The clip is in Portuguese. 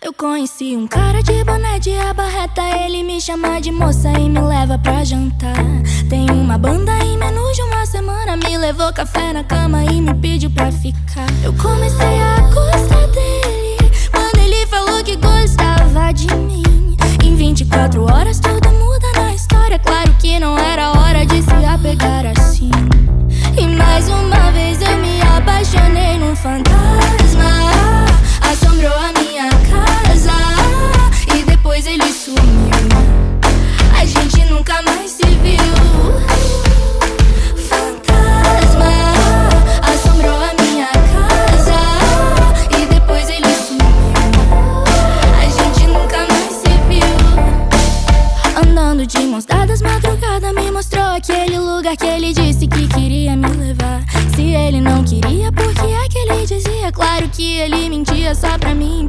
Eu conheci um cara de boné de aba reta. Ele me chama de moça e me leva pra jantar. Tem uma banda em menos de uma semana. Me levou café na cama e me pediu pra ficar. Eu comecei a gostar dele quando ele falou que gostava de mim. Em 24 horas tudo muda na história. Claro que não era hora de se apegar assim. E mais uma vez eu me apaixonei num fantasma. Assombrou a minha casa e depois ele sumiu. A gente nunca mais se viu. Fantasma assombrou a minha casa e depois ele sumiu. A gente nunca mais se viu. Andando de mãos dadas, madrugada me mostrou aquele lugar que ele disse que queria me levar. Se ele não queria, por que é que ele dizia? Claro que ele mentia só pra me impressionar.